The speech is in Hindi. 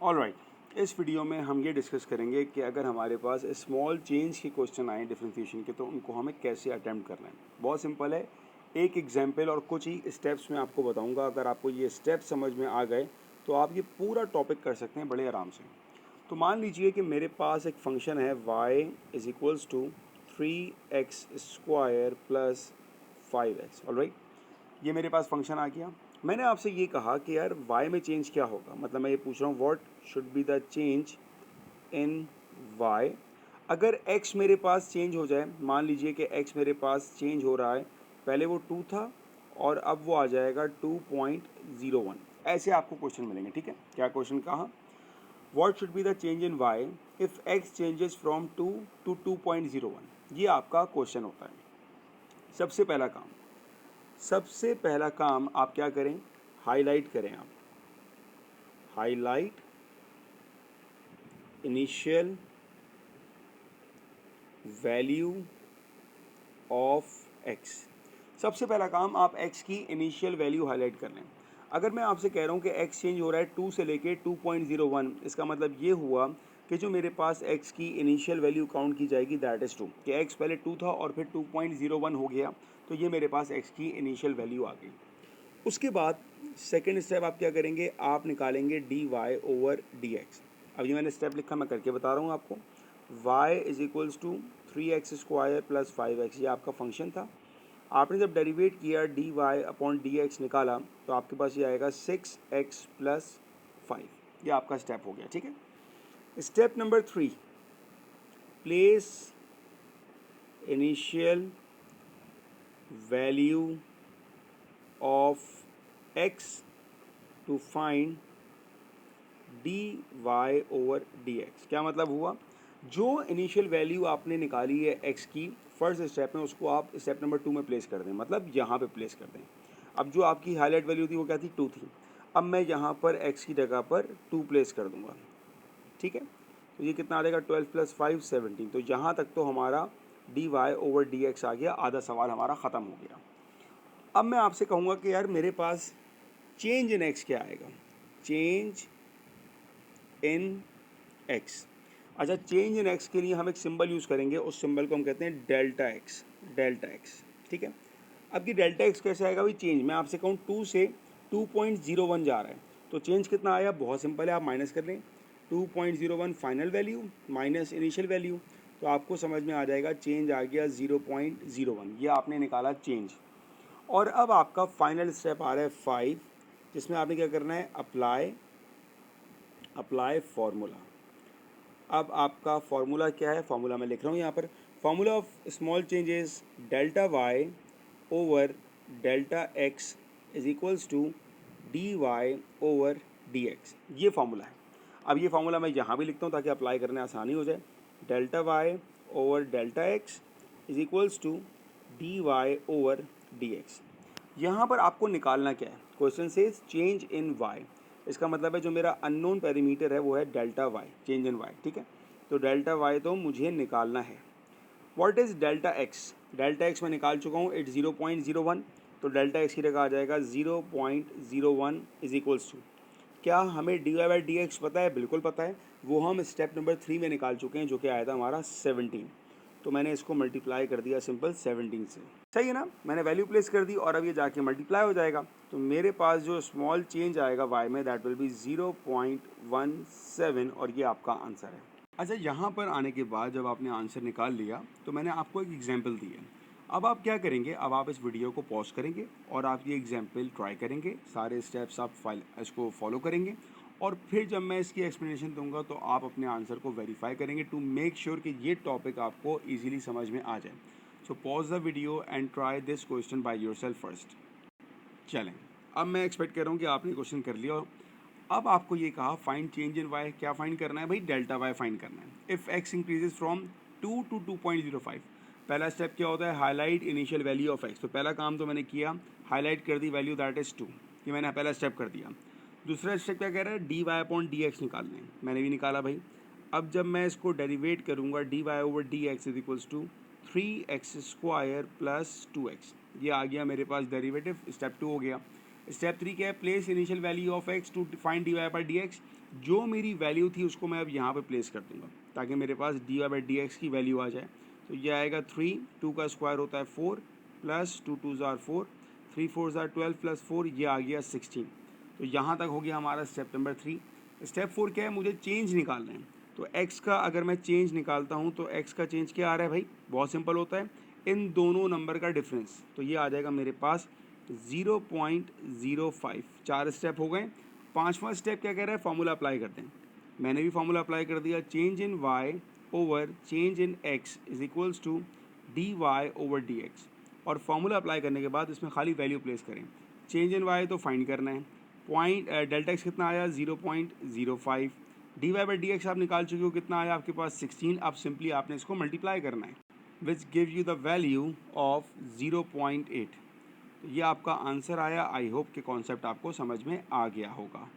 ऑलराइट, इस वीडियो में हम ये डिस्कस करेंगे कि अगर हमारे पास स्मॉल चेंज के क्वेश्चन आए डिफरेंशिएशन के, तो उनको हमें कैसे अटेम्प्ट करना है। बहुत सिंपल है, एक एग्जाम्पल और कुछ ही स्टेप्स में आपको बताऊंगा। अगर आपको ये स्टेप्स समझ में आ गए तो आप ये पूरा टॉपिक कर सकते हैं बड़े आराम से। तो मान लीजिए कि मेरे पास एक फंक्शन है y is equals to 3x² plus 5x। Alright, ये मेरे पास फंक्शन आ गया। मैंने आपसे ये कहा कि यार y में चेंज क्या होगा, मतलब मैं ये पूछ रहा हूँ what should be the change in y। अगर x मेरे पास चेंज हो जाए, मान लीजिए कि x मेरे पास चेंज हो रहा है, पहले वो 2 था और अब वो आ जाएगा 2.01। ऐसे आपको क्वेश्चन मिलेंगे। ठीक है, क्या क्वेश्चन कहा, what should be the change in y if x changes from 2 to 2.01। ये आपका क्वेश्चन होता है। सबसे पहला काम आप क्या करें, हाईलाइट करें। आप highlight initial value of x। सबसे पहला काम आप x की इनिशियल वैल्यू हाईलाइट कर लें। अगर मैं आपसे कह रहा हूँ कि x चेंज हो रहा है 2 से लेके 2.01, इसका मतलब ये हुआ कि जो मेरे पास x की इनिशियल वैल्यू काउंट की जाएगी दैट इज़ 2, कि x पहले 2 था और फिर 2.01 हो गया, तो ये मेरे पास x की इनिशियल वैल्यू आ गई। उसके बाद सेकेंड स्टेप आप क्या करेंगे, आप निकालेंगे dy/dx। अब ये मैंने स्टेप लिखा, मैं करके बता रहा हूँ आपको। y is equals to 3x² plus 5x, ये आपका फंक्शन था। आपने जब डेरिवेट किया dy/dx निकाला, तो आपके पास ये आएगा 6x प्लस 5। ये आपका स्टेप हो गया। ठीक है, step number 3, place initial value of x to find dy/dx। क्या मतलब हुआ, जो इनिशियल वैल्यू आपने निकाली है x की फर्स्ट स्टेप में, उसको आप स्टेप नंबर 2 में प्लेस कर दें, मतलब यहाँ पे प्लेस कर दें। अब जो आपकी हाईलाइट वैल्यू थी वो क्या थी, 2 थी। अब मैं यहाँ पर x की जगह पर 2 प्लेस कर दूँगा। ठीक है, तो ये कितना आ जाएगा, 12 प्लस 5 17। तो यहाँ तक तो हमारा dy/dx आ गया, आधा सवाल हमारा ख़त्म हो गया। अब मैं आपसे कहूँगा कि यार मेरे पास चेंज इन x क्या आएगा, चेंज इन एक्स। अच्छा, चेंज इन एक्स के लिए हम एक सिंबल यूज़ करेंगे, उस सिंबल को हम कहते हैं डेल्टा एक्स। डेल्टा एक्स, ठीक है। अब ये डेल्टा एक्स कैसे आएगा भाई, चेंज मैं आपसे कहूँ 2 से 2.01 जा रहा है, तो चेंज कितना आया, बहुत सिंपल है, आप माइनस कर लें। 2.01 final value minus initial value, तो आपको समझ में आ जाएगा चेंज आ गया 0.01। ये आपने निकाला चेंज। और अब आपका फाइनल स्टेप आ रहा है 5, जिसमें आपने क्या करना है, अप्लाई फार्मूला। अब आपका फार्मूला क्या है, फार्मूला मैं लिख रहा हूँ यहाँ पर। Formula of small changes delta y over delta x is equals to d y over d x. ये फार्मूला है। अब ये फार्मूला मैं यहाँ भी लिखता हूँ ताकि अप्लाई करने आसानी हो जाए। Delta y over delta x is equals to d y over d x. यहाँ पर आपको निकालना क्या है, क्वेश्चन से चेंज इन वाई। इसका मतलब है जो मेरा अननोन पैरामीटर है वो है delta y, change in y. ठीक है, तो डेल्टा वाई तो मुझे निकालना है। What is delta x, delta x मैं निकाल चुका हूँ, इट 0.01। तो डेल्टा एक्स की जगह आ जाएगा 0.01 इज इक्वल्स टू, क्या हमें dy/dx पता है, बिल्कुल पता है, वो हम स्टेप नंबर 3 में निकाल चुके हैं, जो कि आया था हमारा 17। तो मैंने इसको मल्टीप्लाई कर दिया सिंपल 17 से। सही है ना, मैंने वैल्यू प्लेस कर दी और अब ये जाके मल्टीप्लाई हो जाएगा। तो मेरे पास जो स्मॉल चेंज आएगा y में दैट विल बी 0.17, और ये आपका आंसर है। अच्छा, यहाँ पर आने के बाद जब आपने आंसर निकाल लिया, तो मैंने आपको एक एग्जाम्पल दी है। अब आप क्या करेंगे, अब आप इस वीडियो को पॉज करेंगे और आप ये एग्जाम्पल ट्राई करेंगे, सारे स्टेप्स आप इसको फॉलो करेंगे, और फिर जब मैं इसकी एक्सप्लेनेशन दूंगा तो आप अपने आंसर को वेरीफाई करेंगे टू मेक श्योर कि ये टॉपिक आपको ईजिली समझ में आ जाए। So pause the video and try this question by yourself first. चलें, अब मैं एक्सपेक्ट कर रहा हूँ कि आपने क्वेश्चन कर लिया। अब आपको ये कहा फाइंड चेंज इन वाई, क्या फाइंड करना है भाई, डेल्टा वाई फाइंड करना है। If x increases from 2 to 2.05, पहला स्टेप क्या होता है, highlight initial value of x. तो पहला काम तो मैंने किया, हाईलाइट कर दी वैल्यू दैट इज़ 2, ये मैंने पहला स्टेप कर दिया। दूसरा स्टेप क्या कह रहा है, dy/dx निकालना है, मैंने भी निकाला भाई। अब जब मैं इसको डेरिवेट करूँगा dy/dx is equals to 3x² plus 2x, ये आ गया मेरे पास डेरिवेटिव, स्टेप 2 हो गया। स्टेप 3 क्या है, place initial value of x to find dy/dx। जो मेरी वैल्यू थी उसको मैं अब यहाँ पे प्लेस कर दूँगा ताकि मेरे पास D Y by D X की वैल्यू आ जाए। तो ये आएगा 3, 2 का स्क्वायर होता है 4 प्लस 2 2 ज़ार 4, 3 4 ज़ार 12 प्लस 4, ये आ गया 16। तो यहाँ तक हो गया हमारा स्टेप नंबर 3। स्टेप 4 क्या है, मुझे चेंज निकालना है। तो x का अगर मैं चेंज निकालता हूँ तो x का चेंज क्या आ रहा है भाई, बहुत सिंपल होता है, इन दोनों नंबर का डिफरेंस। तो ये आ जाएगा मेरे पास 0.05। 4 स्टेप हो गए। पांचवा स्टेप क्या कह रहा है, फॉर्मूला अप्लाई करते हैं। मैंने भी फॉर्मूला अप्लाई कर दिया, change in y over change in x is equals to d y over d x. और फॉर्मूला अप्लाई करने के बाद इसमें खाली वैल्यू प्लेस करें। चेंज इन y तो फाइंड करना है, पॉइंट डेल्टा एक्स कितना आया 0.05, d Y by D x आप निकाल चुके हो, कितना आया आपके पास 16। अब सिंपली आपने इसको मल्टीप्लाई करना है which give you the value of 0.8। तो ये आपका आंसर आया। आई होप कि कॉन्सेप्ट आपको समझ में आ गया होगा।